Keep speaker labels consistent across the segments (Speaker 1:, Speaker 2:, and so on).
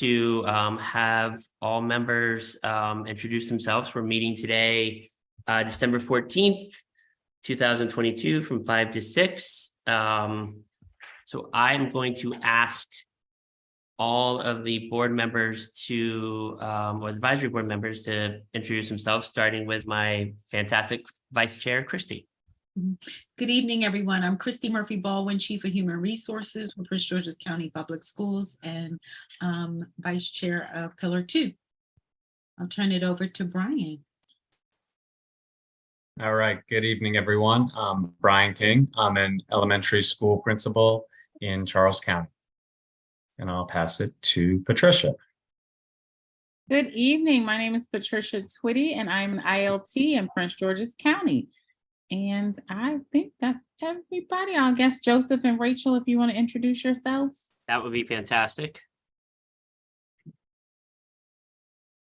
Speaker 1: to have all members introduce themselves for meeting today, December 14th, 2022 from 5 to 6. So I'm going to ask all of the board members to, or the advisory board members to introduce themselves, starting with my fantastic Vice Chair, Christy.
Speaker 2: Good evening, everyone. I'm Christy Murphy Baldwin, Chief of Human Resources with Prince George's County Public Schools and Vice Chair of Pillar 2. I'll turn it over to Brian.
Speaker 3: All right. Good evening, everyone. I'm Brian King. I'm an elementary school principal in Charles County. And I'll pass it to Patricia.
Speaker 4: Good evening. My name is Patricia Twitty, and I'm an ILT in Prince George's County. And I think that's everybody. I'll guess Joseph and Rachel, if you want to introduce yourselves.
Speaker 1: That would be fantastic.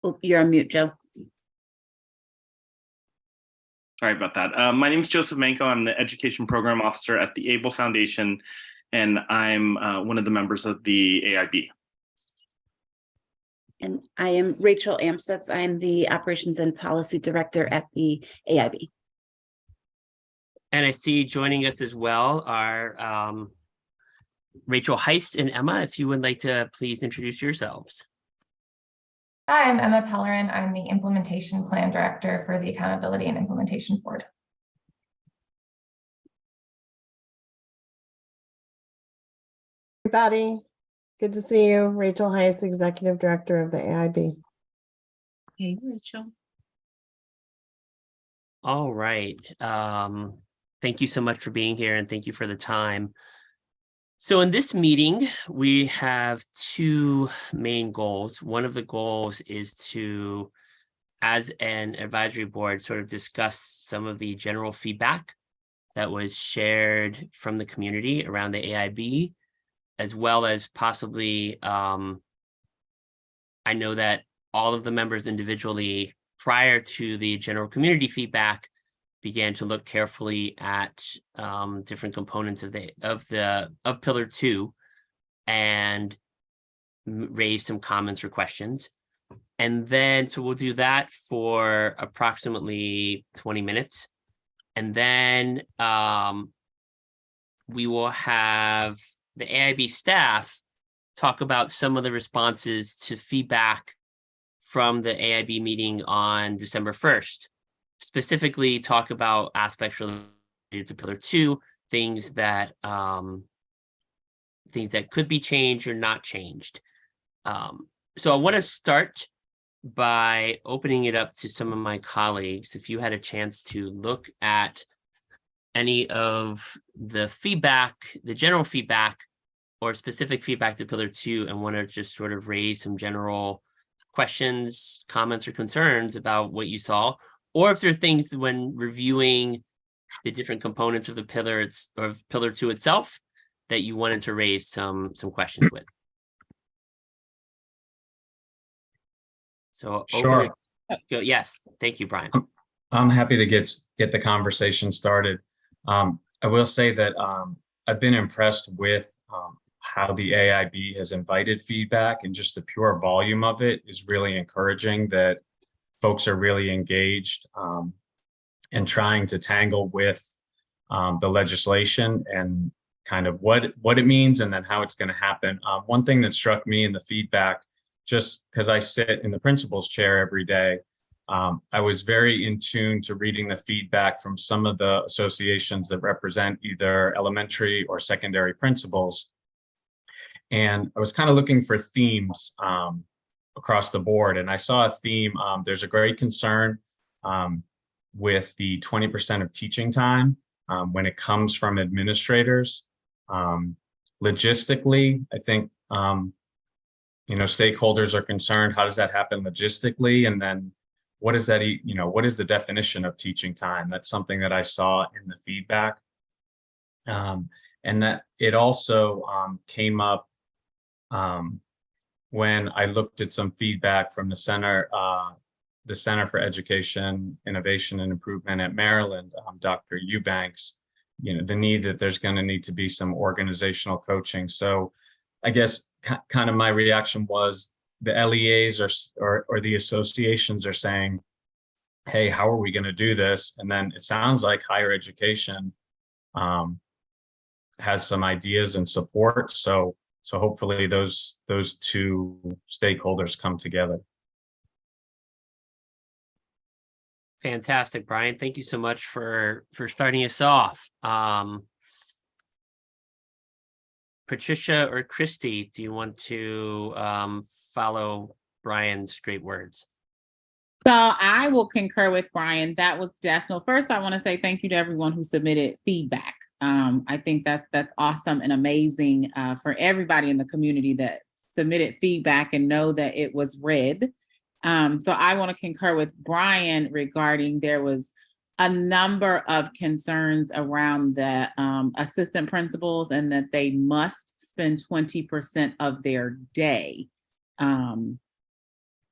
Speaker 5: Oh, you're on mute, Joe.
Speaker 6: Sorry about that. My name is Joseph Manko. I'm the Education Program Officer at the ABLE Foundation, and I'm one of the members of the AIB.
Speaker 5: And I am Rachel Amstutz. I'm the Operations and Policy Director at the AIB.
Speaker 1: And I see joining us as well are Rachel Heist and Emma. If you would like to please introduce yourselves.
Speaker 7: Hi, I'm Emma Pellerin. I'm the Implementation Plan Director for the Accountability and Implementation Board.
Speaker 8: Everybody, good to see you. Rachel Heist, Executive Director of the AIB.
Speaker 2: Hey, Rachel.
Speaker 1: All right. Thank you so much for being here and thank you for the time. So in this meeting, we have two main goals. One of the goals is to, as an advisory board, sort of discuss some of the general feedback that was shared from the community around the AIB, as well as possibly, I know that all of the members individually, prior to the general community feedback, began to look carefully at different components of Pillar 2 and raise some comments or questions. And then, so we'll do that for approximately 20 minutes. And then we will have the AIB staff talk about some of the responses to feedback from the AIB meeting on December 1st. Specifically talk about aspects related to Pillar 2, things that could be changed or not changed. So I want to start by opening it up to some of my colleagues. If you had a chance to look at any of the feedback, the general feedback or specific feedback to Pillar 2, and want to just sort of raise some general questions, comments, or concerns about what you saw. Or if there are things when reviewing the different components of the pillar, Pillar 2 itself, that you wanted to raise some questions with. So
Speaker 3: Sure.
Speaker 1: Yes, thank you, Brian.
Speaker 3: I'm happy to get the conversation started. I will say that I've been impressed with how the AIB has invited feedback, and just the pure volume of it is really encouraging that folks are really engaged and trying to tangle with the legislation and kind of what it means and then how it's going to happen. One thing that struck me in the feedback, just because I sit in the principal's chair every day, I was very in tune to reading the feedback from some of the associations that represent either elementary or secondary principals. And I was kind of looking for themes across the board. And I saw a theme. There's a great concern with the 20% of teaching time when it comes from administrators. Logistically, I think, stakeholders are concerned, how does that happen logistically? And then what is that, what is the definition of teaching time? That's something that I saw in the feedback. And that it also came up when I looked at some feedback from the Center for Education, Innovation and Improvement at Maryland, Dr. Eubanks, the need that there's going to need to be some organizational coaching. So I guess kind of my reaction was the LEAs or the associations are saying, hey, how are we going to do this? And then it sounds like higher education has some ideas and support. So hopefully those two stakeholders come together.
Speaker 1: Fantastic, Brian. Thank you so much for starting us off. Patricia or Christy, do you want to follow Brian's great words?
Speaker 4: So I will concur with Brian. That was definitely, first I want to say thank you to everyone who submitted feedback. I think that's awesome and amazing for everybody in the community that submitted feedback and know that it was read. So I want to concur with Brian regarding there was a number of concerns around the assistant principals and that they must spend 20% of their day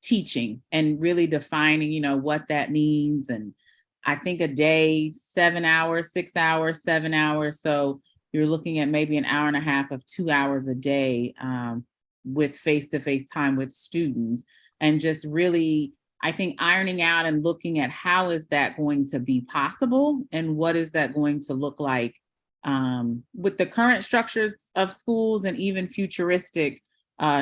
Speaker 4: teaching and really defining, you know, what that means. And I think a day, 7 hours, 6 hours, 7 hours. So you're looking at maybe an hour and a half of 2 hours a day with face-to-face time with students. And just really, I think, ironing out and looking at how is that going to be possible and what is that going to look like with the current structures of schools and even futuristic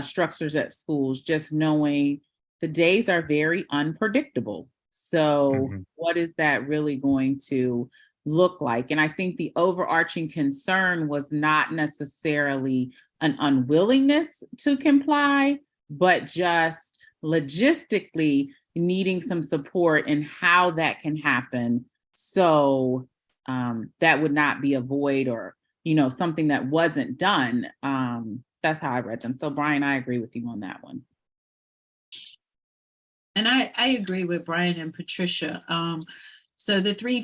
Speaker 4: structures at schools, just knowing the days are very unpredictable. So what is that really going to look like? And I think the overarching concern was not necessarily an unwillingness to comply, but just logistically needing some support in how that can happen. So that would not be a void or, you know, something that wasn't done. That's how I read them. So Brian, I agree with you on that one.
Speaker 2: And I agree with Brian and Patricia. So the three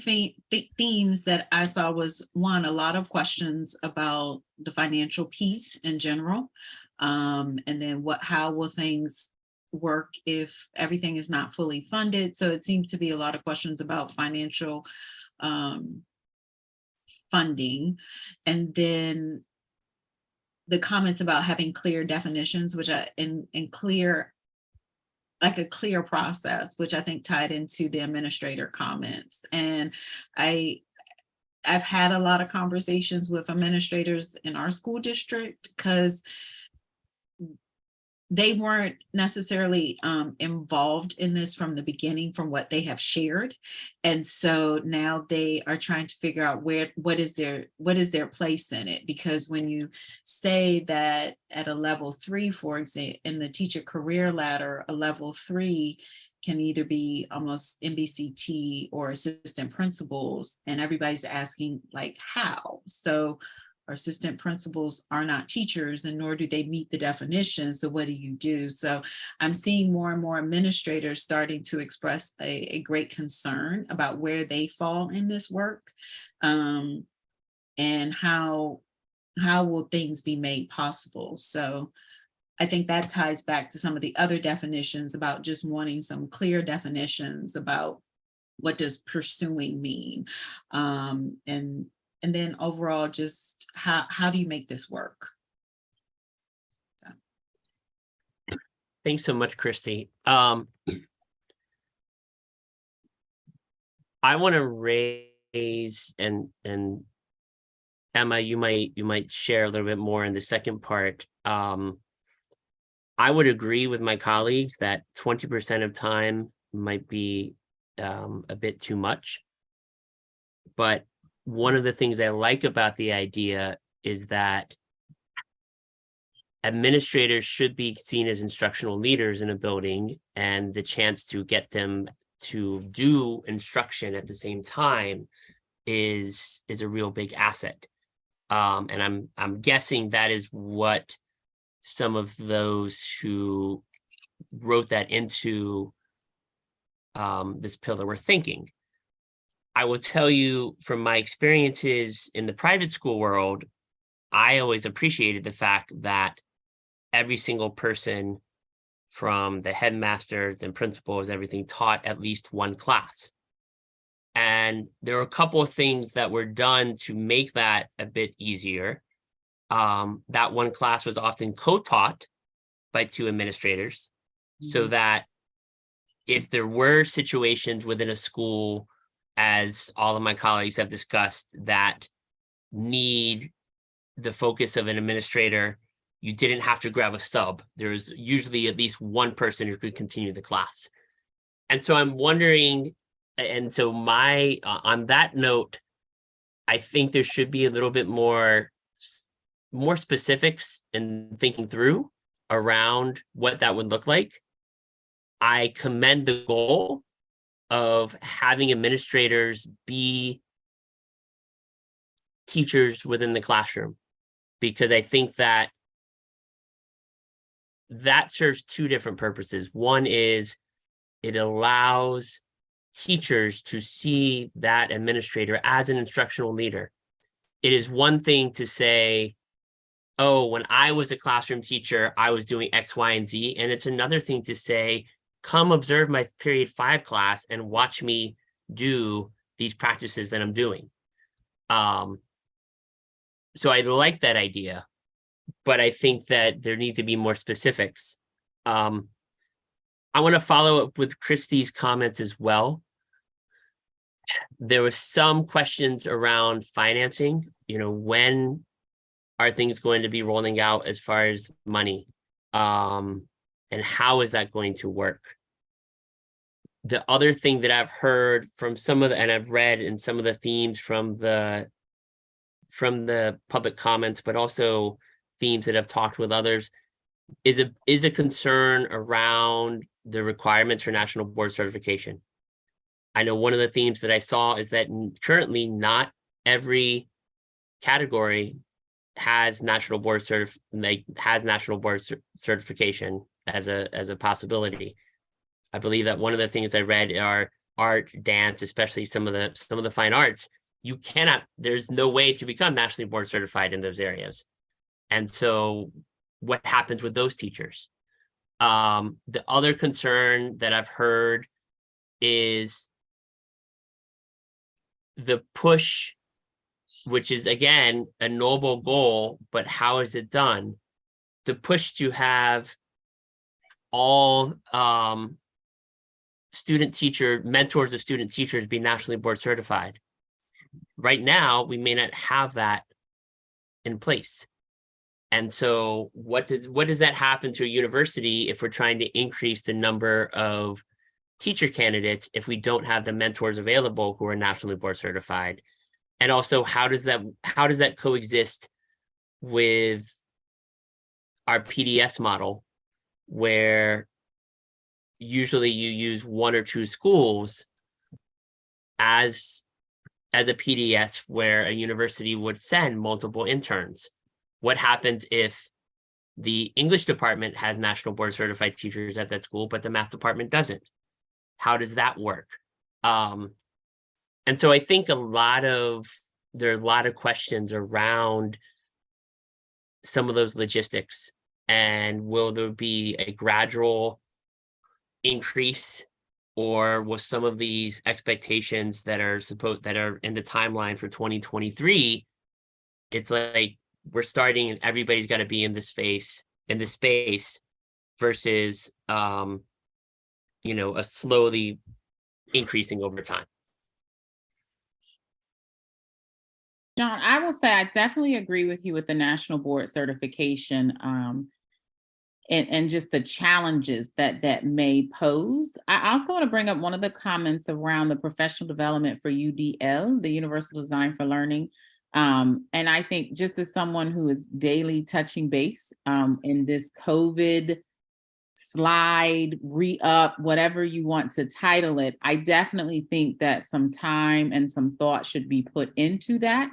Speaker 2: themes that I saw was, one, a lot of questions about the financial piece in general. And then how will things work if everything is not fully funded? So it seemed to be a lot of questions about financial funding. And then the comments about having clear definitions, which like a clear process, which I think tied into the administrator comments. And I've had a lot of conversations with administrators in our school district because they weren't necessarily involved in this from the beginning, from what they have shared. And so now they are trying to figure out what is their place in it. Because when you say that at a level 3, for example, in the teacher career ladder, a level 3 can either be almost MBCT or assistant principals, and everybody's asking like how. So our assistant principals are not teachers, and nor do they meet the definition. So what do you do? So I'm seeing more and more administrators starting to express a great concern about where they fall in this work, and how will things be made possible. So I think that ties back to some of the other definitions about just wanting some clear definitions about what does pursuing mean, and then overall, just how do you make this work? So.
Speaker 1: Thanks so much, Christy. I want to raise and Emma, you might share a little bit more in the second part. I would agree with my colleagues that 20% of time might be a bit too much, but one of the things I like about the idea is that administrators should be seen as instructional leaders in a building, and the chance to get them to do instruction at the same time is a real big asset. And I'm guessing that is what some of those who wrote that into this pillar were thinking. I will tell you from my experiences in the private school world, I always appreciated the fact that every single person from the headmasters and principals, everything, taught at least one class. And there are a couple of things that were done to make that a bit easier. That one class was often co-taught by 2 administrators, so that if there were situations within a school, as all of my colleagues have discussed, that need the focus of an administrator, you didn't have to grab a sub. There's usually at least one person who could continue the class. And so I'm wondering, and so on that note, I think there should be a little bit more specifics in thinking through around what that would look like. I commend the goal of having administrators be teachers within the classroom, because I think that serves 2 different purposes. One is it allows teachers to see that administrator as an instructional leader. It is one thing to say, oh, when I was a classroom teacher, I was doing X, Y, and Z. And it's another thing to say, come observe my period 5 class and watch me do these practices that I'm doing. So I like that idea, but I think that there need to be more specifics. I want to follow up with Christy's comments as well. There were some questions around financing, when are things going to be rolling out as far as money? And how is that going to work? The other thing that I've heard from and I've read in some of the themes from the public comments, but also themes that I've talked with others, is a concern around the requirements for national board certification. I know one of the themes that I saw is that currently not every category has national board certification as a possibility. I believe that one of the things I read are art, dance, especially some of the fine arts. There's no way to become nationally board certified in those areas. And so what happens with those teachers? The other concern that I've heard is the push, which is again a noble goal, but how is it done? The push to have all mentors of student teachers be nationally board certified. Right now, we may not have that in place. And so what does that happen to a university if we're trying to increase the number of teacher candidates if we don't have the mentors available who are nationally board certified? And also, how does that coexist with our PDS model, where usually you use 1 or 2 schools as a PDS, where a university would send multiple interns? What happens if the English department has national board certified teachers at that school, but the math department doesn't? How does that work? And so I think there are a lot of questions around some of those logistics. And will there be a gradual increase, or will some of these expectations that are in the timeline for 2023, it's like we're starting and everybody's got to be in this space versus a slowly increasing over time.
Speaker 4: John, I will say I definitely agree with you with the national board certification and just the challenges that may pose. I also want to bring up one of the comments around the professional development for UDL, the Universal Design for Learning. And I think, just as someone who is daily touching base in this COVID slide, re-up, whatever you want to title it, I definitely think that some time and some thought should be put into that.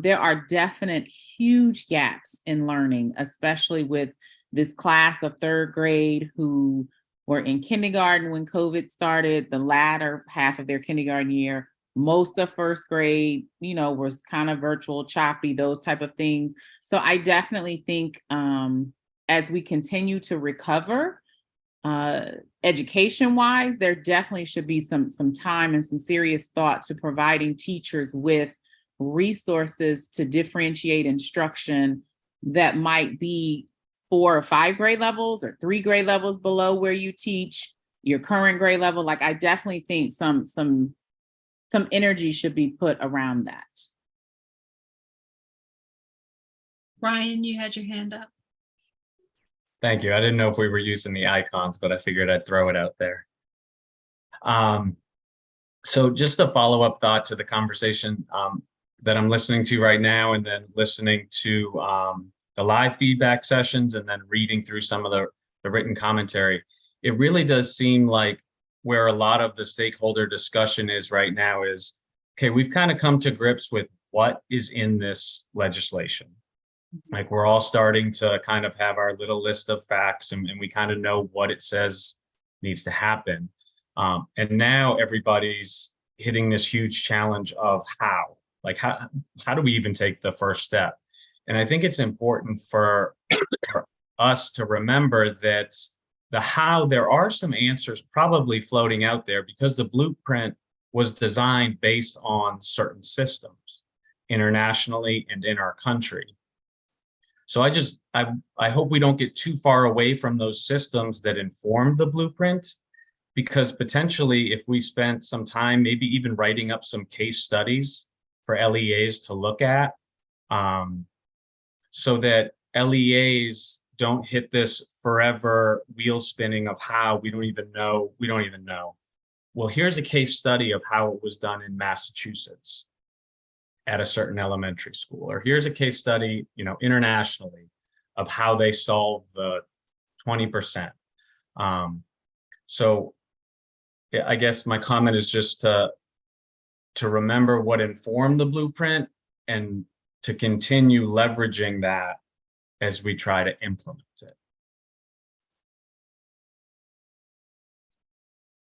Speaker 4: There are definite huge gaps in learning, especially with this class of 3rd grade who were in kindergarten when COVID started, the latter half of their kindergarten year. Most of 1st grade, was kind of virtual, choppy, those type of things. So I definitely think as we continue to recover, education-wise, there definitely should be some time and some serious thought to providing teachers with resources to differentiate instruction that might be 4 or 5 grade levels or 3 grade levels below where you teach your current grade level. Like, I definitely think some energy should be put around that.
Speaker 2: Brian, you had your hand up.
Speaker 3: Thank you. I didn't know if we were using the icons, but I figured I'd throw it out there. So just a follow-up thought to the conversation that I'm listening to right now, and then listening to the live feedback sessions, and then reading through some of the written commentary. It really does seem like where a lot of the stakeholder discussion is right now is, okay, we've kind of come to grips with what is in this legislation. Like, we're all starting to kind of have our little list of facts, and we kind of know what it says needs to happen. And now everybody's hitting this huge challenge of how do we even take the first step? And I think it's important for us to remember that the how, there are some answers probably floating out there, because the blueprint was designed based on certain systems internationally and in our country. So I hope we don't get too far away from those systems that inform the blueprint, because potentially if we spent some time, maybe even writing up some case studies for LEAs to look at, so that LEAs don't hit this forever wheel spinning of how we don't even know. Well, here's a case study of how it was done in Massachusetts at a certain elementary school, or here's a case study, internationally, of how they solve the 20%. So I guess my comment is just to remember what informed the blueprint, and to continue leveraging that as we try to implement it.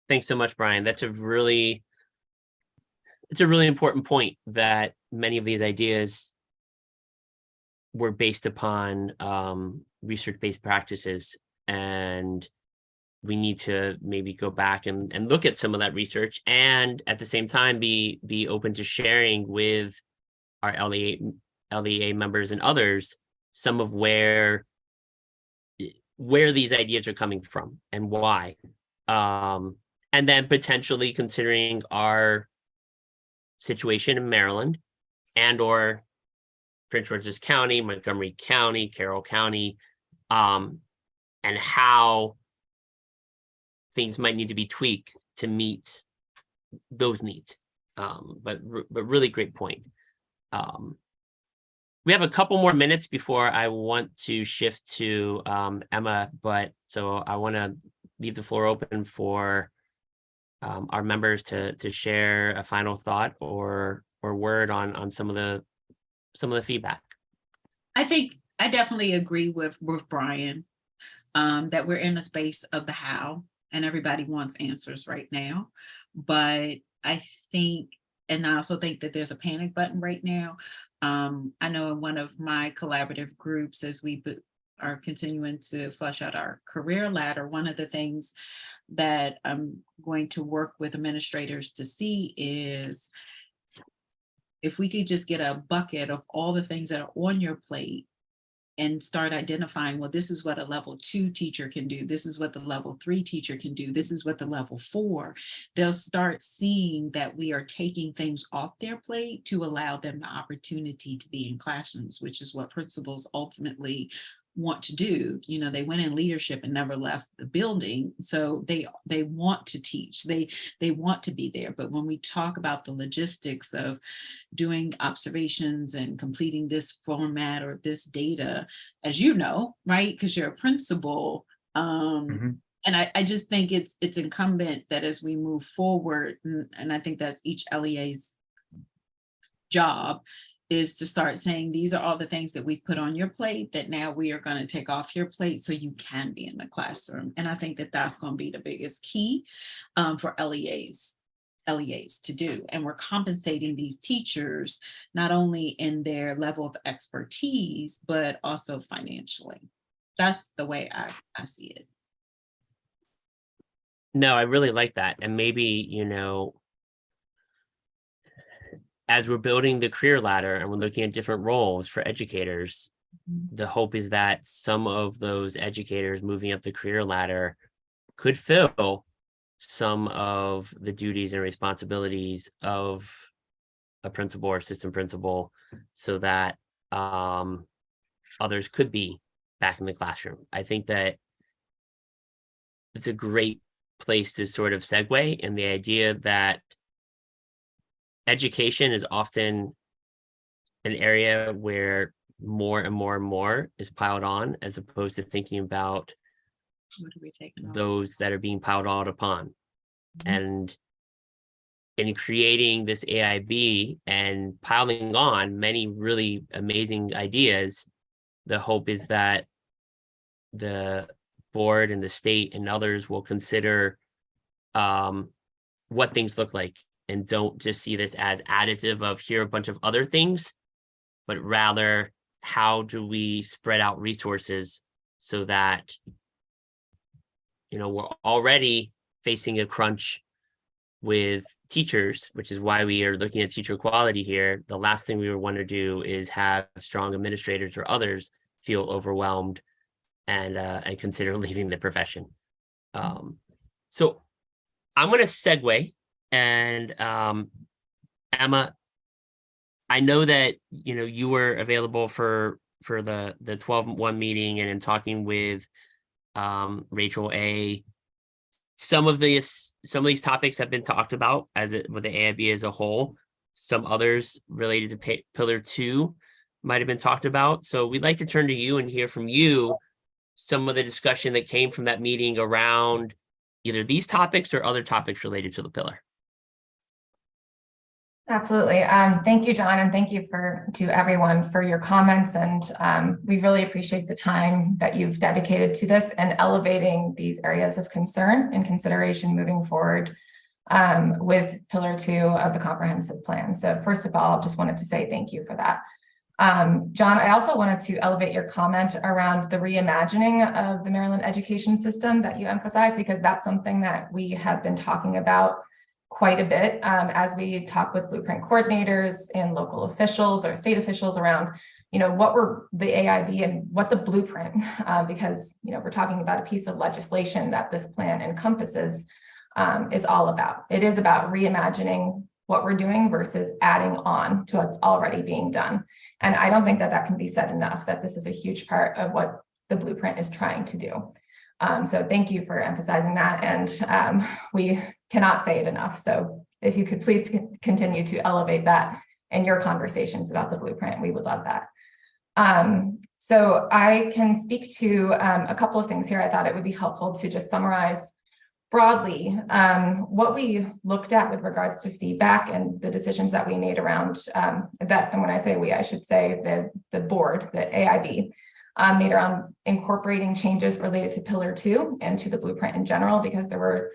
Speaker 1: Thanks so much, Brian. It's a really important point, that many of these ideas were based upon research-based practices, and we need to maybe go back and look at some of that research, and at the same time be open to sharing with our LEA members and others some of where these ideas are coming from and why, and then potentially considering our situation in Maryland and or Prince George's County, Montgomery County, Carroll County, and how things might need to be tweaked to meet those needs. But really great point. We have a couple more minutes before I want to shift to Emma, so I want to leave the floor open for our members to share a final thought or word on some of the feedback.
Speaker 2: I think I definitely agree with Brian that we're in a space of the how, and everybody wants answers right now. But I think, and I also think that there's a panic button right now. I know in one of my collaborative groups, as we are continuing to flesh out our career ladder, one of the things that I'm going to work with administrators to see is if we could just get a bucket of all the things that are on your plate and start identifying, well, this is what a level 2 teacher can do. This is what the level 3 teacher can do. This is what the level 4. They'll start seeing that we are taking things off their plate to allow them the opportunity to be in classrooms, which is what principals ultimately want to do. They went in leadership and never left the building, so they want to teach, they want to be there. But when we talk about the logistics of doing observations and completing this format or this data, as you know, right, because you're a principal, and I just think it's incumbent that as we move forward, and I think that's each LEA's job, is to start saying, these are all the things that we've put on your plate that now we are going to take off your plate so you can be in the classroom. And I think that that's going to be the biggest key for LEAs to do. And we're compensating these teachers not only in their level of expertise, but also financially. That's the way I see it.
Speaker 1: No, I really like that. And maybe, as we're building the career ladder and we're looking at different roles for educators, the hope is that some of those educators moving up the career ladder could fill some of the duties and responsibilities of a principal or assistant principal, so that others could be back in the classroom. I think that it's a great place to sort of segue in the idea that education is often an area where more and more and more is piled on, as opposed to thinking about
Speaker 2: What are we taking off?
Speaker 1: those that are being piled on upon. And in creating this AIB and piling on many really amazing ideas, the hope is that the board and the state and others will consider what things look like, and don't just see this as additive of here are a bunch of other things, but rather how do we spread out resources so that, you know, we're already facing a crunch with teachers, which is why we are looking at teacher quality here. The last thing we would want to do is have strong administrators or others feel overwhelmed and consider leaving the profession. So I'm going to segue, and Emma, I know that you were available for the 12-1 meeting, and in talking with Rachel A. Some of these topics have been talked about with the AIB as a whole. Some others related to Pillar 2 might have been talked about. So we'd like to turn to you and hear from you some of the discussion that came from that meeting around either these topics or other topics related to the pillar.
Speaker 7: Absolutely. Thank you, John, and thank you to everyone for your comments. And we really appreciate the time that you've dedicated to this and elevating these areas of concern and consideration moving forward with Pillar 2 of the comprehensive plan. So first of all, just wanted to say thank you for that. John, I also wanted to elevate your comment around the reimagining of the Maryland education system that you emphasized, because that's something that we have been talking about quite a bit as we talk with blueprint coordinators and local officials or state officials around, what were the AIB and what the blueprint, because, we're talking about a piece of legislation that this plan encompasses is all about. It is about reimagining what we're doing versus adding on to what's already being done. And I don't think that can be said enough, that this is a huge part of what the blueprint is trying to do. So thank you for emphasizing that, and we cannot say it enough. So if you could please continue to elevate that in your conversations about the blueprint, we would love that. So I can speak to a couple of things here. I thought it would be helpful to just summarize broadly what we looked at with regards to feedback and the decisions that we made around that. And when I say we, I should say the board, the AIB, made around incorporating changes related to Pillar 2 and to the blueprint in general, because there were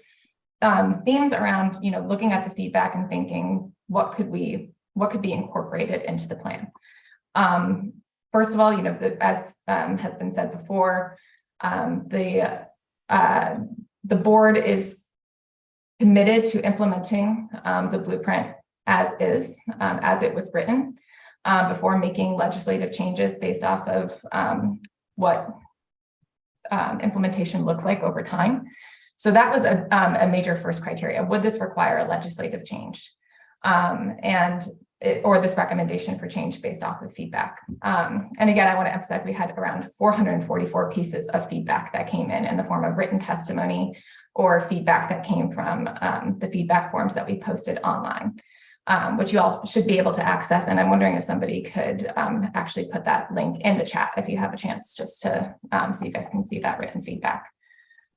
Speaker 7: themes around, looking at the feedback and thinking what could be incorporated into the plan. First of all, as has been said before, the board is committed to implementing the blueprint as is, as it was written, before making legislative changes based off of what implementation looks like over time. So that was a major first criteria. Would this require a legislative change? Or this recommendation for change based off of feedback. And again, I want to emphasize we had around 444 pieces of feedback that came in the form of written testimony or feedback that came from the feedback forms that we posted online, which you all should be able to access. And I'm wondering if somebody could actually put that link in the chat if you have a chance, just to so you guys can see that written feedback.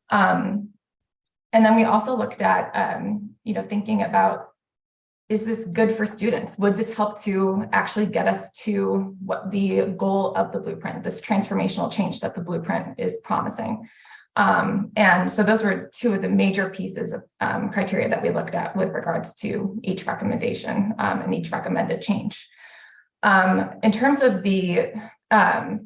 Speaker 7: And then we also looked at, thinking about, is this good for students? Would this help to actually get us to what the goal of the blueprint, this transformational change that the blueprint is promising? And so those were two of the major pieces of criteria that we looked at with regards to each recommendation and each recommended change. In terms of the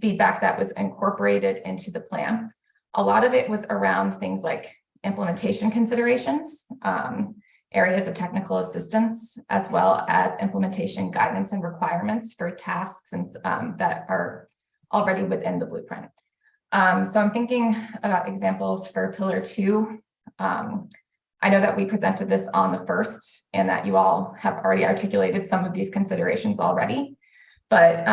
Speaker 7: feedback that was incorporated into the plan, a lot of it was around things like implementation considerations, areas of technical assistance, as well as implementation guidance and requirements for tasks and that are already within the blueprint. So I'm thinking about examples for Pillar 2. I know that we presented this on the 1st and that you all have already articulated some of these considerations already. But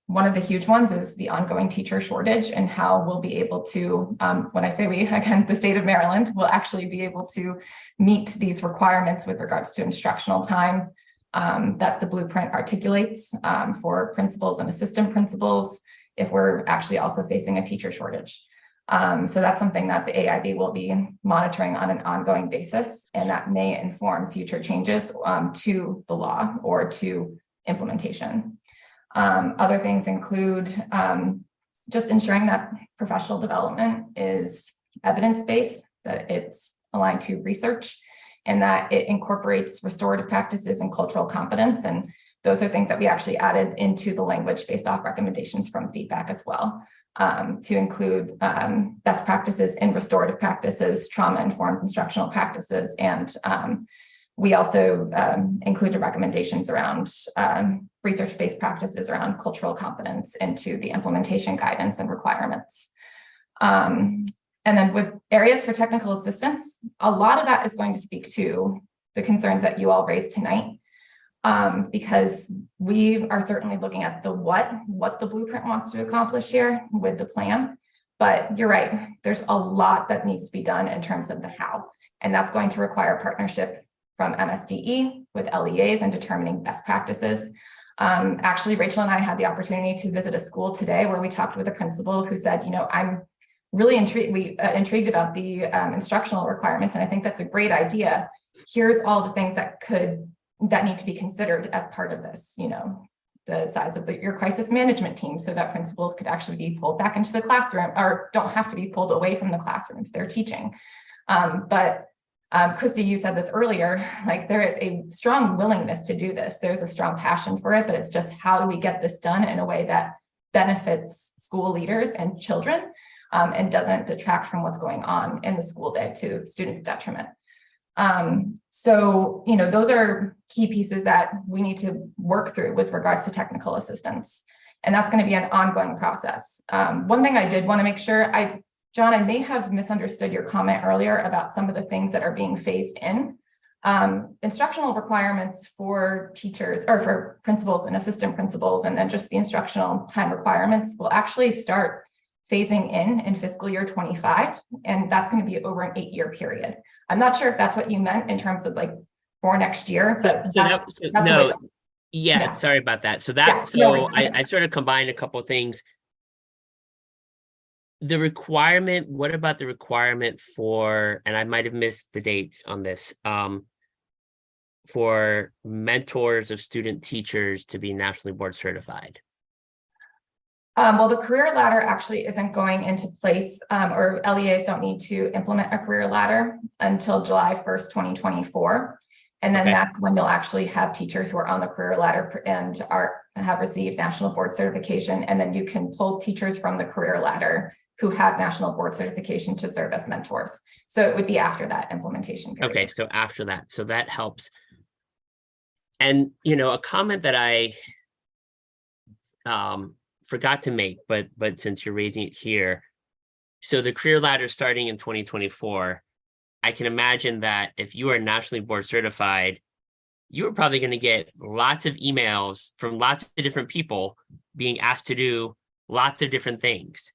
Speaker 7: one of the huge ones is the ongoing teacher shortage and how we'll be able to, when I say we, again, the state of Maryland will actually be able to meet these requirements with regards to instructional time that the blueprint articulates for principals and assistant principals if we're actually also facing a teacher shortage. So that's something that the AIB will be monitoring on an ongoing basis, and that may inform future changes to the law or to implementation. Other things include just ensuring that professional development is evidence-based, that it's aligned to research, and that it incorporates restorative practices and cultural competence. And those are things that we actually added into the language based off recommendations from feedback as well, to include best practices in restorative practices, trauma-informed instructional practices, and we also included recommendations around research-based practices around cultural competence into the implementation guidance and requirements. And then with areas for technical assistance, a lot of that is going to speak to the concerns that you all raised tonight, because we are certainly looking at the what the blueprint wants to accomplish here with the plan. But you're right, there's a lot that needs to be done in terms of the how, and that's going to require partnership from MSDE with LEAs and determining best practices. Actually, Rachel and I had the opportunity to visit a school today where we talked with a principal who said, you know, I'm really intrigued about the instructional requirements, and I think that's a great idea. Here's all the things that need to be considered as part of this, you know, the size of your crisis management team so that principals could actually be pulled back into the classroom or don't have to be pulled away from the classroom if they're teaching. Christy, you said this earlier, like there is a strong willingness to do this. There's a strong passion for it, but it's just how do we get this done in a way that benefits school leaders and children and doesn't detract from what's going on in the school day to students' detriment. So, you know, those are key pieces that we need to work through with regards to technical assistance. And that's going to be an ongoing process. One thing I did want to make sure, John, I may have misunderstood your comment earlier about some of the things that are being phased in. Instructional requirements for teachers or for principals and assistant principals, and then just the instructional time requirements will actually start phasing in fiscal year 25. And that's going to be over an 8-year period. I'm not sure if that's what you meant in terms of like for next year.
Speaker 1: Sorry about that. I sort of combined a couple of things. The requirement, what about the requirement for, and I might have missed the date on this, for mentors of student teachers to be nationally board certified?
Speaker 7: Well, the career ladder actually isn't going into place, or LEAs don't need to implement a career ladder until July 1st, 2024. And then that's when you'll actually have teachers who are on the career ladder and have received national board certification. And then you can pull teachers from the career ladder who have national board certification to serve as mentors. So it would be after that implementation period.
Speaker 1: Okay, so after that, so that helps. And, you know, a comment that I forgot to make, but since you're raising it here, so the career ladder starting in 2024, I can imagine that if you are nationally board certified, you're probably going to get lots of emails from lots of different people being asked to do lots of different things.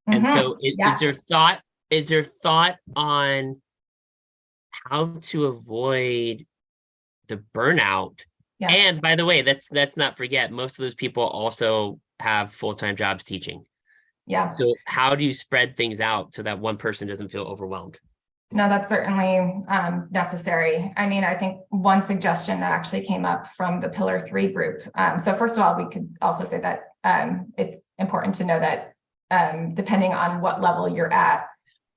Speaker 1: And so is there thought on how to avoid the burnout? Yeah. And by the way, let's not forget, most of those people also have full-time jobs teaching.
Speaker 7: Yeah.
Speaker 1: So how do you spread things out so that one person doesn't feel overwhelmed?
Speaker 7: No, that's certainly necessary. I mean, I think one suggestion that actually came up from the Pillar 3 group. So first of all, we could also say that it's important to know that depending on what level you're at,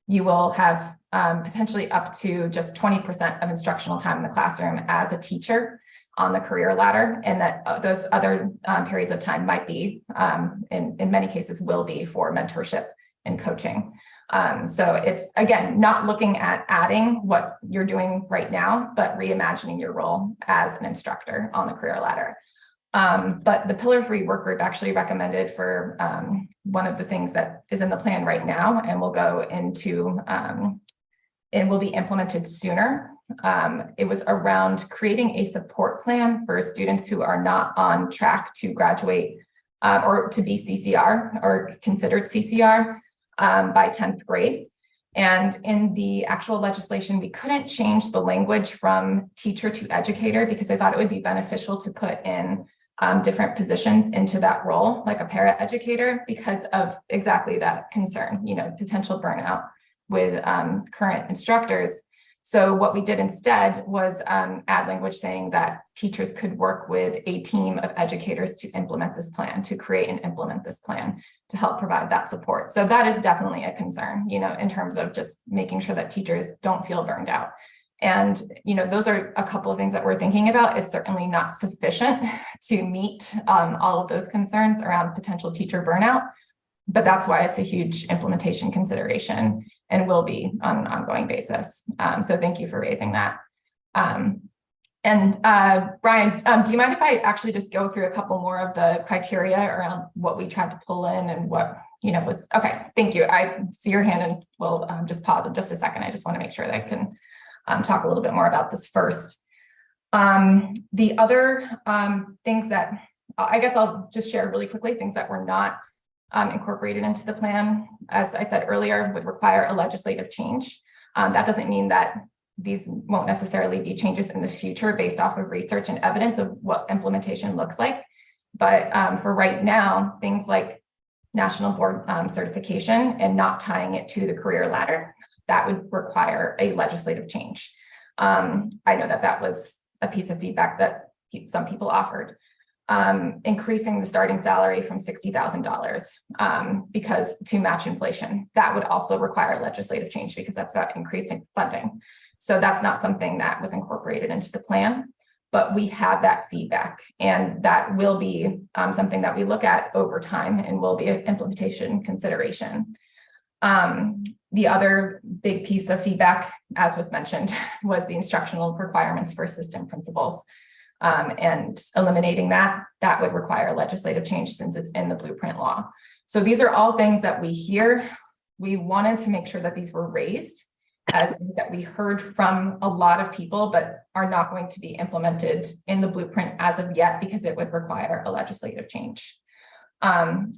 Speaker 7: you will have potentially up to just 20% of instructional time in the classroom as a teacher on the career ladder, and that those other periods of time might be, in many cases, will be for mentorship and coaching. So it's, again, not looking at adding what you're doing right now, but reimagining your role as an instructor on the career ladder. But the Pillar 3 work group actually recommended for one of the things that is in the plan right now and will go into and will be implemented sooner. It was around creating a support plan for students who are not on track to graduate or to be CCR or considered CCR by 10th grade. And in the actual legislation, we couldn't change the language from teacher to educator because I thought it would be beneficial to put in different positions into that role, like a para-educator, because of exactly that concern, potential burnout with current instructors. So what we did instead was add language saying that teachers could work with a team of educators to implement this plan, to create and implement this plan to help provide that support. So that is definitely a concern, in terms of just making sure that teachers don't feel burned out. And, those are a couple of things that we're thinking about. It's certainly not sufficient to meet all of those concerns around potential teacher burnout, but that's why it's a huge implementation consideration and will be on an ongoing basis. So thank you for raising that. Brian, do you mind if I actually just go through a couple more of the criteria around what we tried to pull in and what, was, okay, thank you. I see your hand and we'll just pause in just a second. I just want to make sure that I can talk a little bit more about this first. The other things that, I guess I'll just share really quickly, things that were not incorporated into the plan, as I said earlier, would require a legislative change. That doesn't mean that these won't necessarily be changes in the future based off of research and evidence of what implementation looks like. But for right now, things like national board certification and not tying it to the career ladder, that would require a legislative change. I know that was a piece of feedback that some people offered. Increasing the starting salary from $60,000 because to match inflation. That would also require legislative change because that's about increasing funding. So that's not something that was incorporated into the plan, but we have that feedback and that will be something that we look at over time and will be an implementation consideration. The other big piece of feedback, as was mentioned, was the instructional requirements for assistant principals. And eliminating that would require legislative change since it's in the blueprint law. So these are all things that we hear. We wanted to make sure that these were raised as things that we heard from a lot of people, but are not going to be implemented in the blueprint as of yet because it would require a legislative change.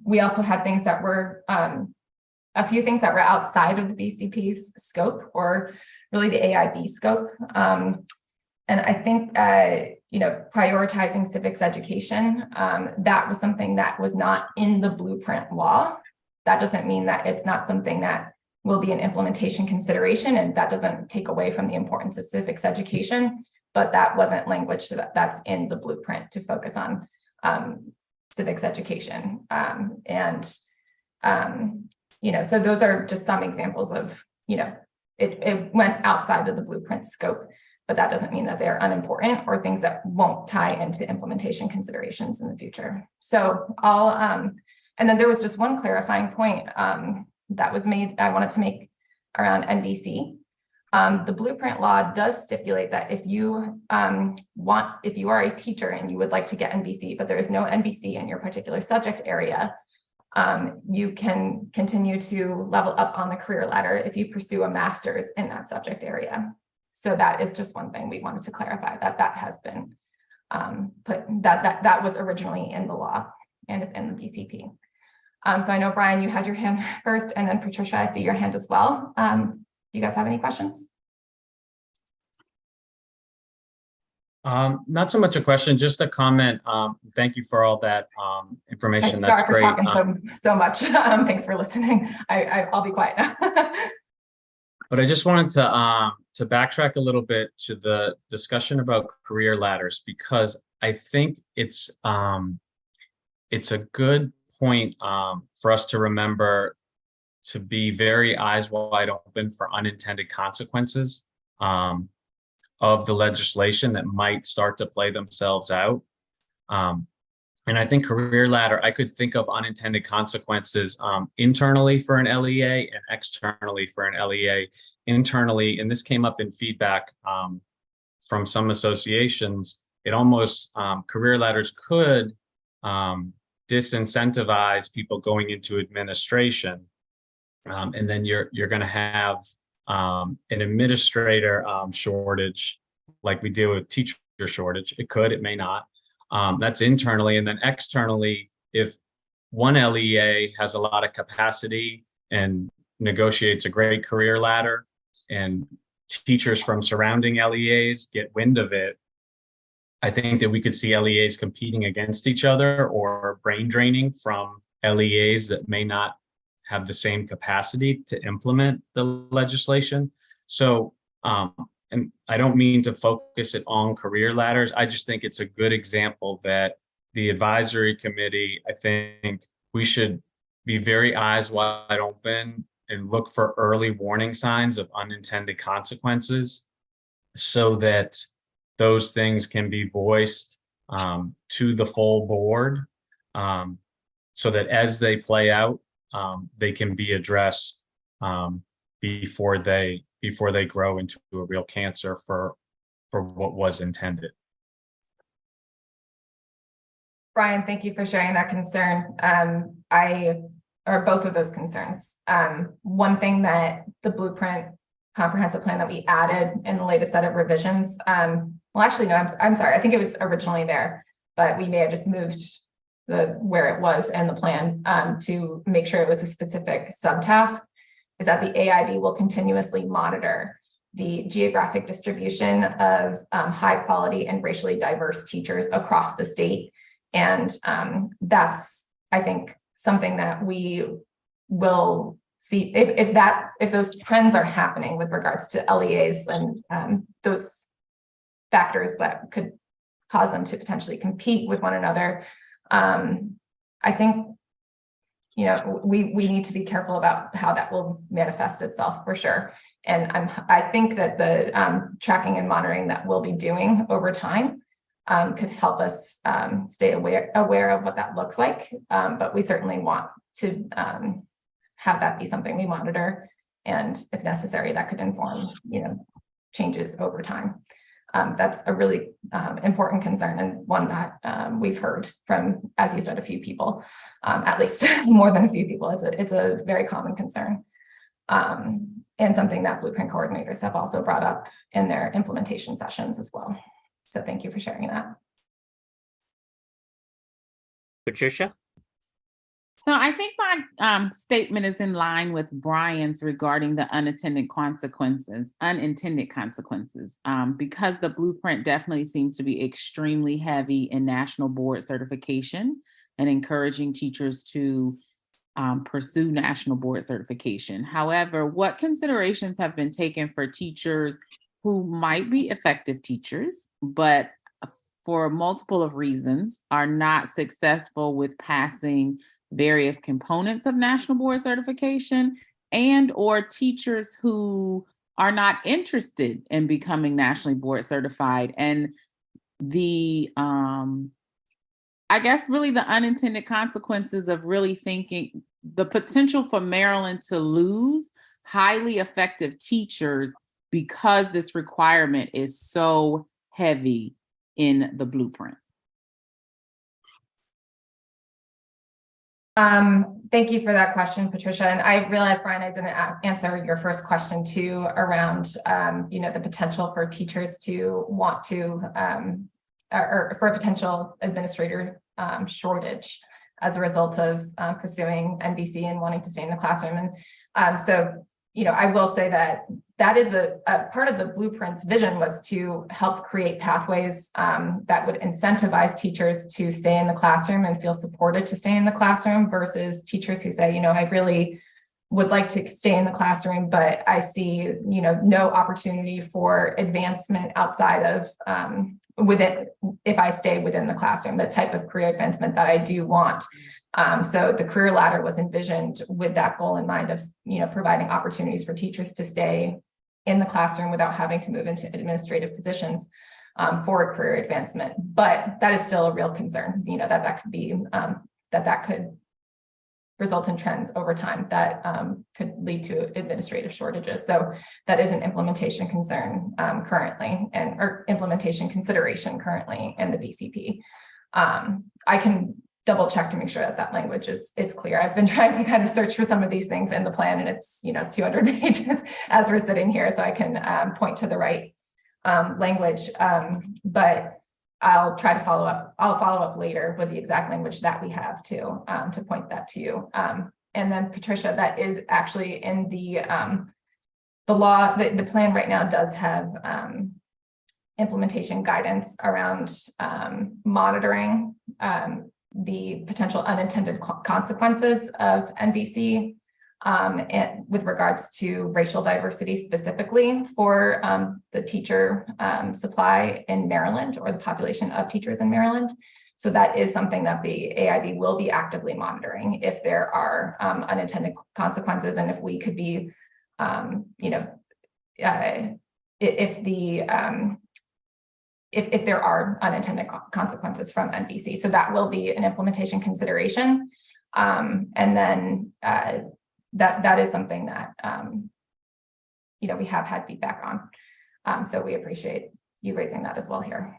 Speaker 7: We also had things that were, a few things that were outside of the BCP's scope or really the AIB scope. And I think, prioritizing civics education, that was something that was not in the blueprint law. That doesn't mean that it's not something that will be an implementation consideration, and that doesn't take away from the importance of civics education, but that wasn't language that's in the blueprint to focus on civics education. So those are just some examples of, it went outside of the blueprint scope, but that doesn't mean that they're unimportant or things that won't tie into implementation considerations in the future. So and then there was just one clarifying point that was made, I wanted to make around NVC. The blueprint law does stipulate that if you are a teacher and you would like to get NVC, but there is no NVC in your particular subject area, you can continue to level up on the career ladder if you pursue a master's in that subject area. So that is just one thing we wanted to clarify, that has been that was originally in the law and is in the BCP. So I know, Brian, you had your hand first, and then Patricia, I see your hand as well. Do you guys have any questions?
Speaker 3: Not so much a question, just a comment. Thank you for all that information.
Speaker 7: Sorry
Speaker 3: That's
Speaker 7: for
Speaker 3: great.
Speaker 7: talking so much. Thanks for listening. I'll be quiet now.
Speaker 3: But I just wanted to backtrack a little bit to the discussion about career ladders, because I think it's a good point for us to remember to be very eyes wide open for unintended consequences of the legislation that might start to play themselves out. And I think career ladder, I could think of unintended consequences internally for an LEA and externally for an LEA. Internally, and this came up in feedback from some associations, it almost, career ladders could disincentivize people going into administration. And then you're going to have an administrator shortage, like we deal with teacher shortage. It could, it may not. That's internally. And then externally, if one LEA has a lot of capacity and negotiates a great career ladder, and teachers from surrounding LEAs get wind of it, I think that we could see LEAs competing against each other or brain draining from LEAs that may not have the same capacity to implement the legislation. So, and I don't mean to focus it on career ladders. I just think it's a good example that the advisory committee, I think we should be very eyes wide open and look for early warning signs of unintended consequences so that those things can be voiced to the full board, so that as they play out, they can be addressed before they grow into a real cancer for what was intended.
Speaker 7: Brian, thank you for sharing that concern. Or both of those concerns. One thing that the Blueprint comprehensive plan that we added in the latest set of revisions, well, actually, no, I'm sorry. I think it was originally there, but we may have just moved where it was in the plan to make sure it was a specific subtask, is that the AIB will continuously monitor the geographic distribution of high quality and racially diverse teachers across the state. And that's, I think, something that we will see if those trends are happening with regards to LEAs and those factors that could cause them to potentially compete with one another. I think, you know, we need to be careful about how that will manifest itself for sure. And I think that the tracking and monitoring that we'll be doing over time could help us stay aware of what that looks like. But we certainly want to have that be something we monitor, and if necessary, that could inform, you know, changes over time. That's a really important concern, and one that we've heard from, as you said, a few people, at least more than a few people. It's a very common concern, and something that Blueprint coordinators have also brought up in their implementation sessions as well. So thank you for sharing that.
Speaker 1: Patricia?
Speaker 4: So I think my statement is in line with Brian's regarding the unintended consequences, because the Blueprint definitely seems to be extremely heavy in national board certification and encouraging teachers to pursue national board certification. However, what considerations have been taken for teachers who might be effective teachers, but for multiple of reasons are not successful with passing various components of national board certification, and or teachers who are not interested in becoming nationally board certified? And the I guess really the unintended consequences of really thinking the potential for Maryland to lose highly effective teachers because this requirement is so heavy in the Blueprint.
Speaker 7: Thank you for that question, Patricia. And I realize, Brian, I didn't answer your first question too around, you know, the potential for teachers to want to, or for a potential administrator shortage as a result of pursuing NBC and wanting to stay in the classroom. And so, you know, I will say that that is a part of the Blueprint's vision, was to help create pathways that would incentivize teachers to stay in the classroom and feel supported to stay in the classroom, versus teachers who say, you know, I really would like to stay in the classroom, but I see, you know, no opportunity for advancement outside of within, if I stay within the classroom, the type of career advancement that I do want. So the career ladder was envisioned with that goal in mind of, you know, providing opportunities for teachers to stay in the classroom without having to move into administrative positions for career advancement. But that is still a real concern, you know, that could be, that could result in trends over time that could lead to administrative shortages. So that is an implementation concern currently, or implementation consideration currently in the BCP. I can double check to make sure that that language is clear. I've been trying to kind of search for some of these things in the plan, and it's 200 pages as we're sitting here, so I can point to the right language. But I'll try to follow up. I'll follow up later with the exact language that we have to point that to you. And then Patricia, that is actually in the law. The plan right now does have implementation guidance around monitoring the potential unintended consequences of NVC and with regards to racial diversity specifically for the teacher supply in Maryland, or the population of teachers in Maryland. So that is something that the AIB will be actively monitoring if there are unintended consequences, and if we could be, if there are unintended consequences from NVC. So that will be an implementation consideration. And then that is something that, we have had feedback on. So we appreciate you raising that as well here.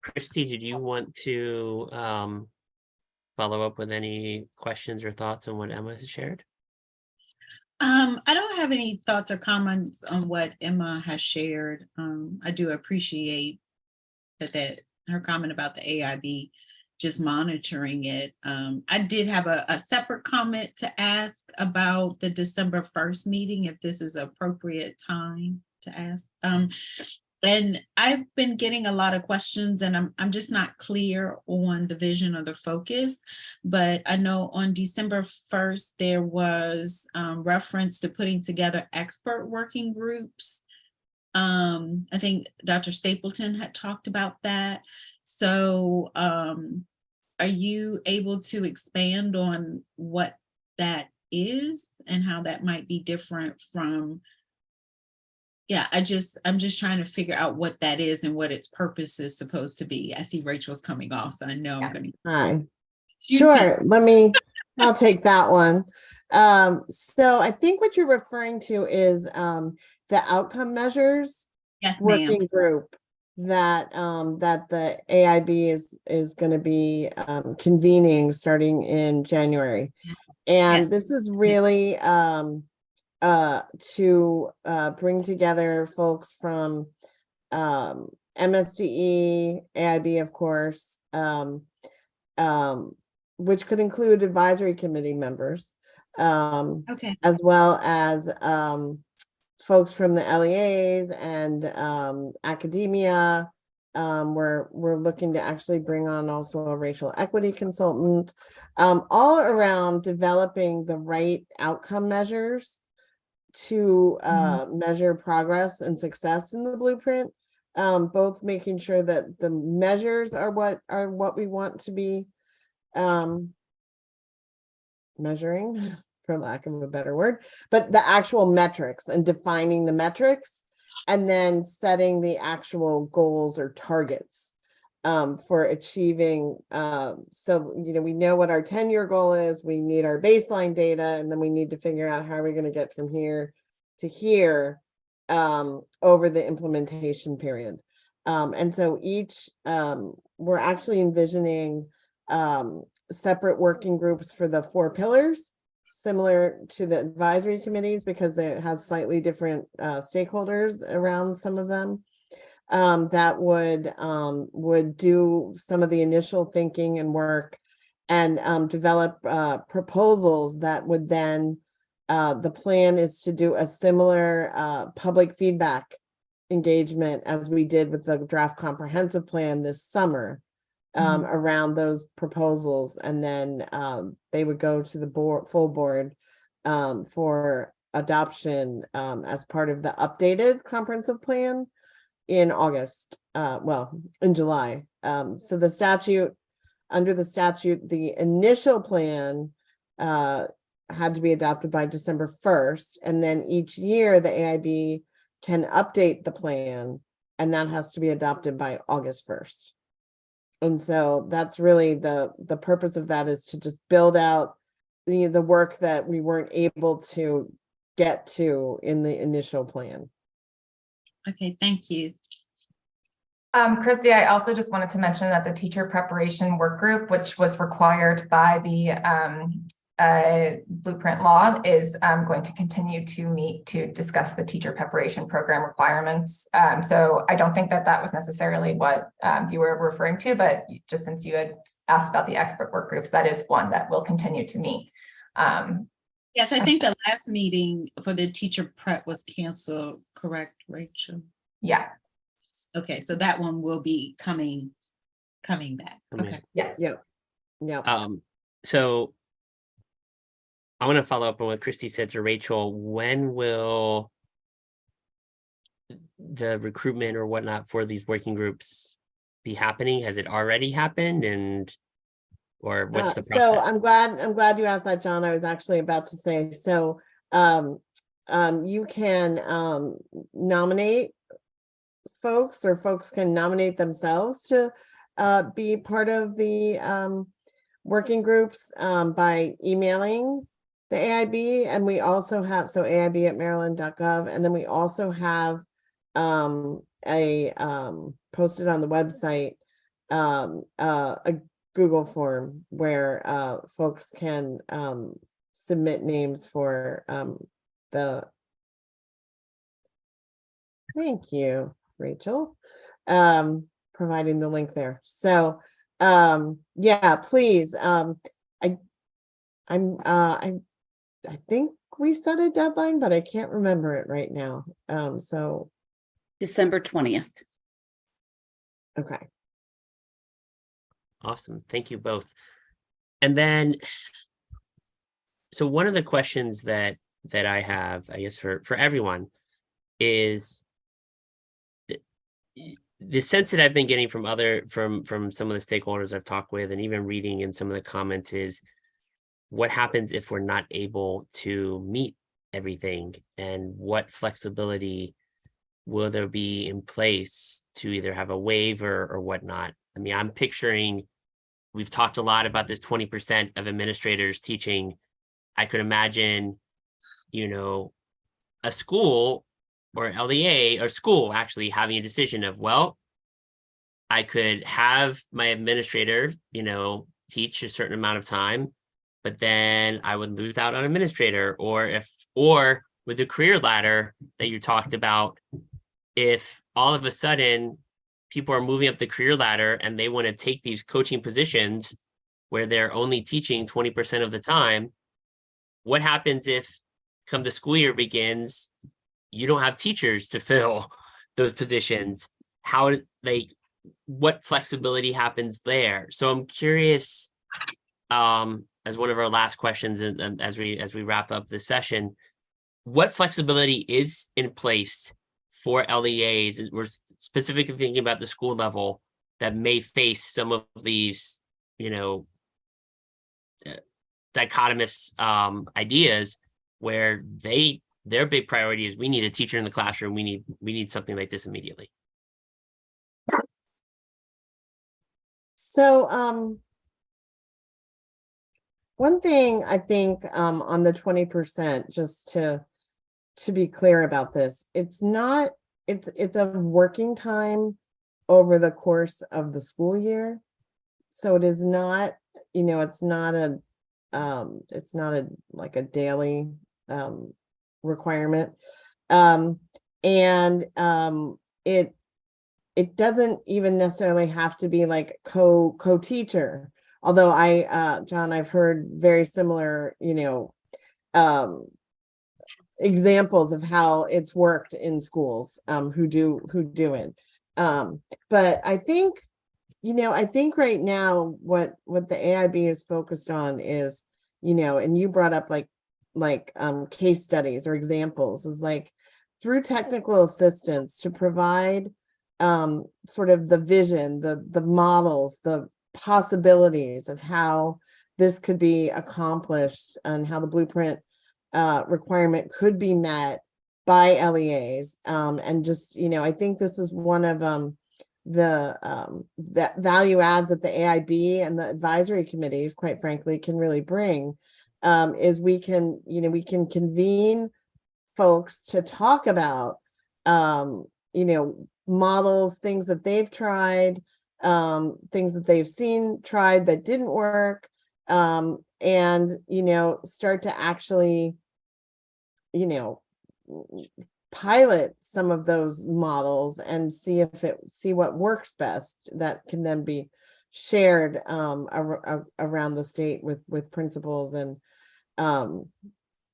Speaker 1: Christy, did you want to follow up with any questions or thoughts on what Emma has shared?
Speaker 2: I don't have any thoughts or comments on what Emma has shared. I do appreciate that her comment about the AIB just monitoring it. I did have a separate comment to ask about the December 1st meeting, if this is appropriate time to ask. And I've been getting a lot of questions, and I'm just not clear on the vision or the focus. But I know on December 1st, there was reference to putting together expert working groups. I think Dr. Stapleton had talked about that. So are you able to expand on what that is and how that might be different from? Yeah, I'm just trying to figure out what that is and what its purpose is supposed to be. I see Rachel's coming off, so I know I'm going to.
Speaker 8: Hi. Sure. I'll take that one. So I think what you're referring to is the outcome measures working group that the AIB is going to be convening starting in January. And this is really to bring together folks from MSDE, AIB, of course, which could include advisory committee members, as well as folks from the LEAs and academia. We're looking to actually bring on also a racial equity consultant, all around developing the right outcome measures to measure progress and success in the blueprint, both making sure that the measures are what we want to be measuring, for lack of a better word, but the actual metrics and defining the metrics, and then setting the actual goals or targets for achieving. So, we know what our 10-year goal is. We need our baseline data, and then we need to figure out how are we going to get from here to here over the implementation period. And so we're actually envisioning separate working groups for the 4 pillars, similar to the advisory committees, because they have slightly different stakeholders around some of them. That would do some of the initial thinking and work, and develop proposals that would then, the plan is to do a similar public feedback engagement as we did with the draft comprehensive plan this summer, around those proposals, and then they would go to the full board for adoption as part of the updated comprehensive plan in August, in July. So under the statute, the initial plan had to be adopted by December 1st. And then each year the AIB can update the plan, and that has to be adopted by August 1st. And so that's really the purpose of that, is to just build out the work that we weren't able to get to in the initial plan.
Speaker 2: Okay, thank you.
Speaker 7: Christy, I also just wanted to mention that the teacher preparation work group, which was required by the Blueprint law, is going to continue to meet to discuss the teacher preparation program requirements. So I don't think that that was necessarily what you were referring to, but just since you had asked about the expert work groups, that is one that will continue to meet.
Speaker 2: Yes, I think the last meeting for the teacher prep was canceled, correct, Rachel?
Speaker 7: Yeah.
Speaker 2: Okay, so that one will be coming back. Okay.
Speaker 7: Yes.
Speaker 8: Yep. Yep.
Speaker 1: So I want to follow up on what Christy said to Rachel. When will the recruitment or whatnot for these working groups be happening? Has it already happened, or what's the process?
Speaker 8: So I'm glad you asked that, John. I was actually about to say, so you can nominate folks, or folks can nominate themselves to be part of the working groups by emailing the AIB. And we also have, so AIB@maryland.gov, and then we also have a posted on the website a Google form where folks can submit names for thank you, Rachel, providing the link there. So yeah, please. I think we set a deadline, but I can't remember it right now. So
Speaker 5: December 20th.
Speaker 8: okay.
Speaker 1: Awesome. Thank you both. And then, so one of the questions that I have, I guess for everyone, is the sense that I've been getting from some of the stakeholders I've talked with, and even reading in some of the comments, is what happens if we're not able to meet everything, and what flexibility will there be in place to either have a waiver or whatnot. I mean, I'm picturing, we've talked a lot about this 20% of administrators teaching. I could imagine, a school or LEA, or school actually having a decision of, well, I could have my administrator, teach a certain amount of time, but then I would lose out on administrator. Or with the career ladder that you talked about, if all of a sudden people are moving up the career ladder and they want to take these coaching positions where they're only teaching 20% of the time, what happens if, come the school year begins, you don't have teachers to fill those positions? What flexibility happens there? So I'm curious, as one of our last questions, and as we wrap up this session, what flexibility is in place for LEAs? We're specifically thinking about the school level that may face some of these, dichotomous ideas, where their big priority is, we need a teacher in the classroom. We need something like this immediately.
Speaker 8: So one thing I think on the 20%, just to be clear about this, it's a working time over the course of the school year. So it is not, it's not like a daily requirement. It doesn't even necessarily have to be like co-teacher. Although John, I've heard very similar, examples of how it's worked in schools who do it. But I think, right now what the AIB is focused on is, and you brought up like case studies or examples, is like through technical assistance to provide sort of the vision, the models, the possibilities of how this could be accomplished, and how the Blueprint requirement could be met by LEAs. And just, I think this is one of that value adds that the AIB and the advisory committees, quite frankly, can really bring, is we can convene folks to talk about, models, things that they've tried, things that they've seen tried that didn't work, and start to actually pilot some of those models and see what works best, that can then be shared around the state with principals.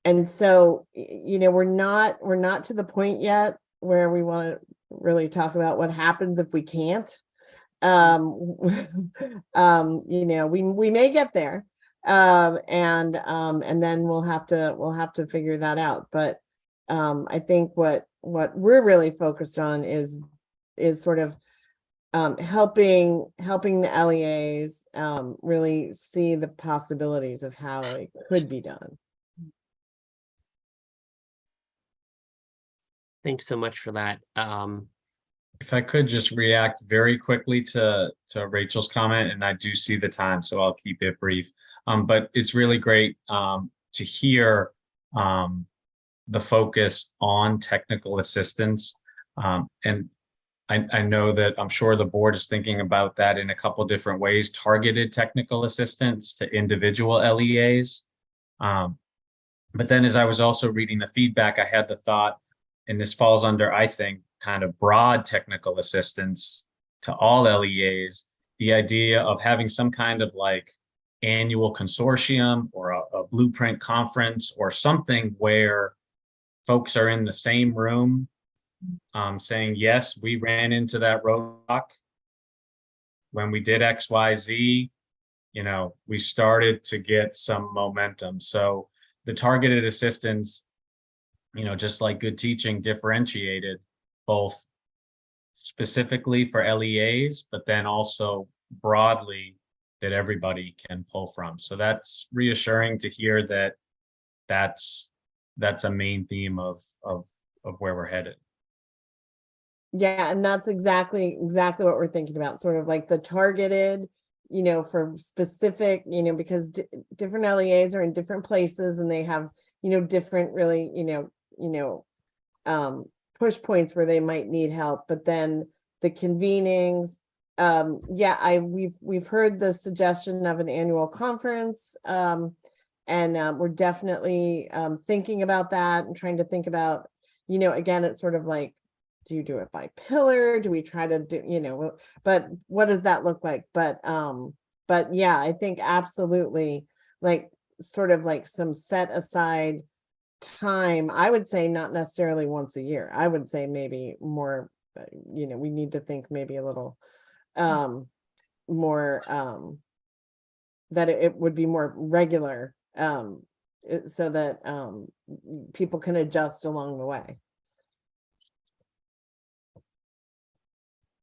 Speaker 8: And so we're not to the point yet where we want to really talk about what happens if we can't. We may get there, and then we'll have to figure that out. But I think what we're really focused on is sort of helping the LEAs really see the possibilities of how it could be done.
Speaker 1: Thanks so much for that.
Speaker 3: If I could just react very quickly to Rachel's comment, and I do see the time, so I'll keep it brief. But it's really great to hear the focus on technical assistance. And I know that I'm sure the board is thinking about that in a couple different ways, targeted technical assistance to individual LEAs. But then as I was also reading the feedback, I had the thought, and this falls under, I think, kind of broad technical assistance to all LEAs, the idea of having some kind of like annual consortium or a blueprint conference or something where folks are in the same room saying, yes, we ran into that roadblock when we did XYZ, we started to get some momentum. So the targeted assistance, just like good teaching, differentiated both specifically for LEAs, but then also broadly that everybody can pull from. So that's reassuring to hear that that's a main theme of where we're headed.
Speaker 8: Yeah, and that's exactly what we're thinking about, sort of like the targeted, for specific, because different LEAs are in different places and they have, different really, push points where they might need help. But then the convenings, we've heard the suggestion of an annual conference, and we're definitely thinking about that and trying to think about, again, it's sort of like, do you do it by pillar? Do we try to do, but what does that look like? But yeah, I think absolutely, like sort of like some set aside time. I would say not necessarily once a year. I would say maybe more, we need to think maybe a little more, that it would be more regular, so that people can adjust along the way.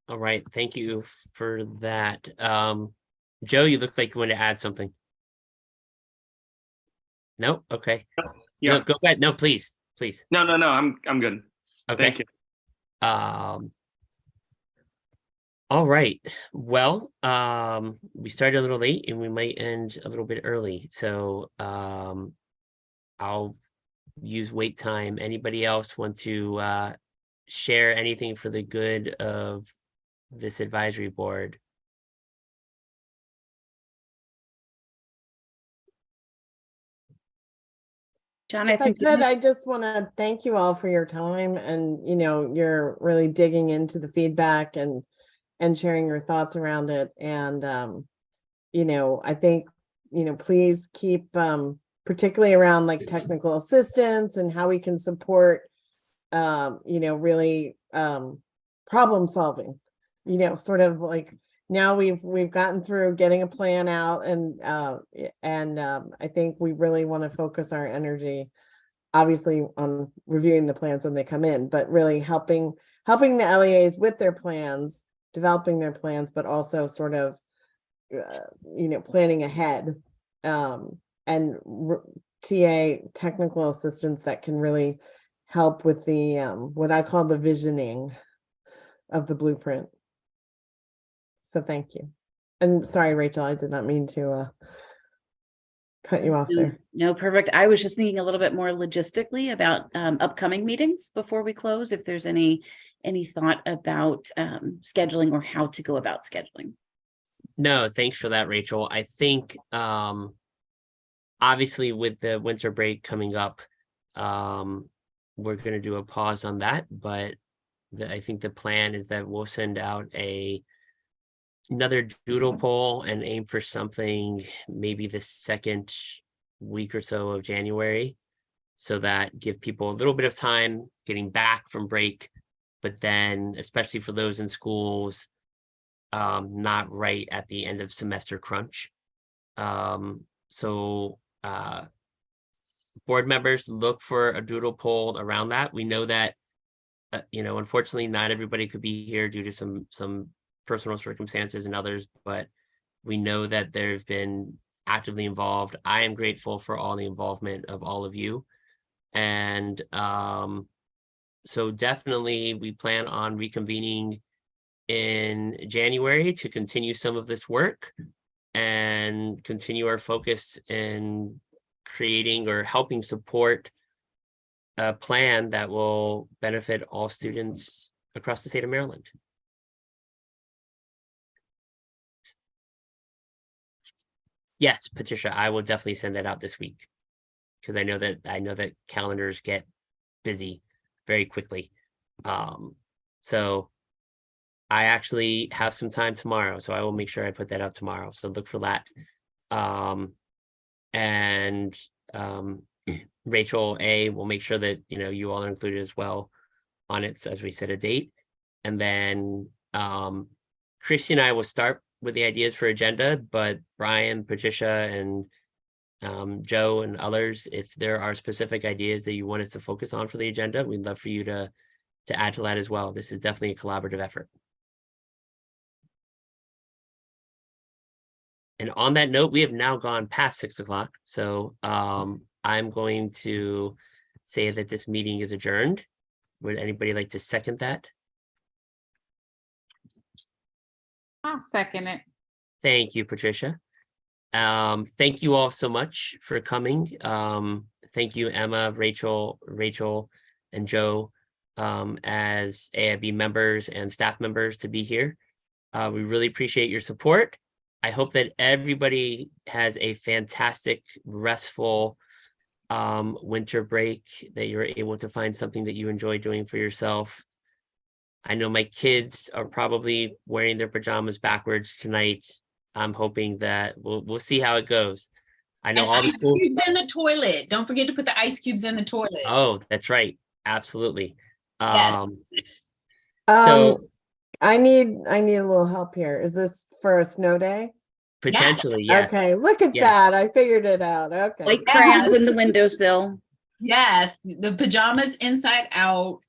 Speaker 1: All right, thank you for that. Joe, you look like you want to add something. No? Okay.
Speaker 6: Yeah.
Speaker 1: No, go ahead. No, please.
Speaker 6: No, I'm good.
Speaker 1: Okay.
Speaker 6: Thank you.
Speaker 1: All right. Well, we started a little late and we might end a little bit early. So I'll use wait time. Anybody else want to share anything for the good of this advisory board?
Speaker 5: John,
Speaker 8: If I could, I just want to thank you all for your time, and you're really digging into the feedback and sharing your thoughts around it. And I think please keep particularly around like technical assistance and how we can support really problem solving, sort of like now we've gotten through getting a plan out, and I think we really want to focus our energy obviously on reviewing the plans when they come in, but really helping the LEAs with their plans, developing their plans, but also sort of planning ahead, and TA technical assistance that can really help with the what I call the visioning of the blueprint. So thank you. And sorry, Rachel, I did not mean to cut you off there.
Speaker 5: No, perfect. I was just thinking a little bit more logistically about upcoming meetings before we close, if there's any thought about scheduling or how to go about scheduling.
Speaker 1: No, thanks for that, Rachel. I think obviously with the winter break coming up, we're going to do a pause on that, but I think the plan is that we'll send out another doodle poll and aim for something maybe the second week or so of January, so that give people a little bit of time getting back from break, but then especially for those in schools, not right at the end of semester crunch. So board members, look for a doodle poll around that. We know that unfortunately not everybody could be here due to some personal circumstances and others, but we know that they've been actively involved. I am grateful for all the involvement of all of you. And so definitely we plan on reconvening in January to continue some of this work and continue our focus in creating or helping support a plan that will benefit all students across the state of Maryland. Yes, Patricia, I will definitely send that out this week, because I know that calendars get busy very quickly. So I actually have some time tomorrow, so I will make sure I put that out tomorrow. So look for that. Rachel will make sure that you all are included as well on it as we set a date. And then Christy and I will start with the ideas for agenda, but Brian, Patricia, and Joe and others, if there are specific ideas that you want us to focus on for the agenda, we'd love for you to add to that as well. This is definitely a collaborative effort. And on that note, we have now gone past 6 o'clock. So I'm going to say that this meeting is adjourned. Would anybody like to second that?
Speaker 4: I'll second it.
Speaker 1: Thank you, Patricia. Thank you all so much for coming. Thank you, Emma, Rachel, and Joe, as AIB members and staff members to be here. We really appreciate your support. I hope that everybody has a fantastic, restful winter break, that you're able to find something that you enjoy doing for yourself. I know my kids are probably wearing their pajamas backwards tonight. I'm hoping that we'll see how it goes. I know
Speaker 2: And
Speaker 1: all the
Speaker 2: ice
Speaker 1: schools.
Speaker 2: cubes in the toilet. Don't forget to put the ice cubes in the toilet.
Speaker 1: Oh, that's right. Absolutely.
Speaker 2: Yes.
Speaker 1: So
Speaker 8: I need a little help here. Is this for a snow day?
Speaker 1: potentially, yes.
Speaker 8: Okay, look at
Speaker 1: Yes.
Speaker 8: that. I figured it out. Okay.
Speaker 5: Like crayons in the windowsill.
Speaker 2: Yes, the pajamas inside out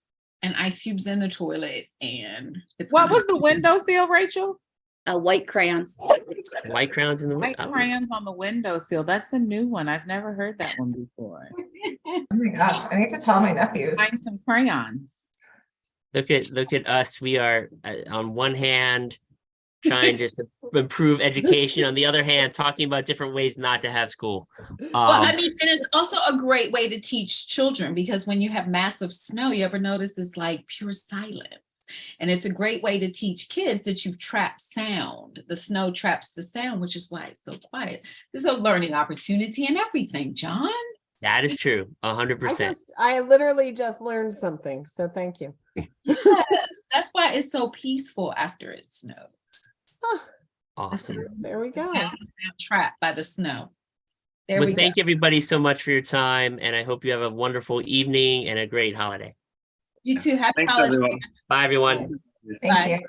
Speaker 2: and ice cubes in the toilet. And it's
Speaker 4: What
Speaker 2: gonna-
Speaker 4: was the windowsill, Rachel?
Speaker 5: White crayons.
Speaker 1: White crowns in the
Speaker 4: White
Speaker 1: oh,
Speaker 4: crayons on the windowsill. That's a new one. I've never heard that one before.
Speaker 7: Oh my gosh, I need to tell my nephews.
Speaker 4: Find some crayons.
Speaker 1: Look at us. We are on one hand trying to improve education, on the other hand talking about different ways not to have school.
Speaker 2: Well, I mean, and it's also a great way to teach children, because when you have massive snow, you ever notice it's like pure silence. And it's a great way to teach kids that you've trapped sound. The snow traps the sound, which is why it's so quiet. There's a learning opportunity in everything, John.
Speaker 1: That is true. 100%.
Speaker 8: I literally just learned something. So thank you.
Speaker 2: Yes, that's why it's so peaceful after it snows.
Speaker 1: Awesome.
Speaker 8: There we go.
Speaker 2: Now it's not trapped by the snow. There
Speaker 1: Well,
Speaker 2: we go.
Speaker 1: thank everybody so much for your time, and I hope you have a wonderful evening and a great holiday.
Speaker 2: You too. Happy
Speaker 6: Thanks,
Speaker 2: holidays.
Speaker 6: everyone.
Speaker 1: Bye, everyone.
Speaker 7: Thank
Speaker 2: Bye.
Speaker 7: you.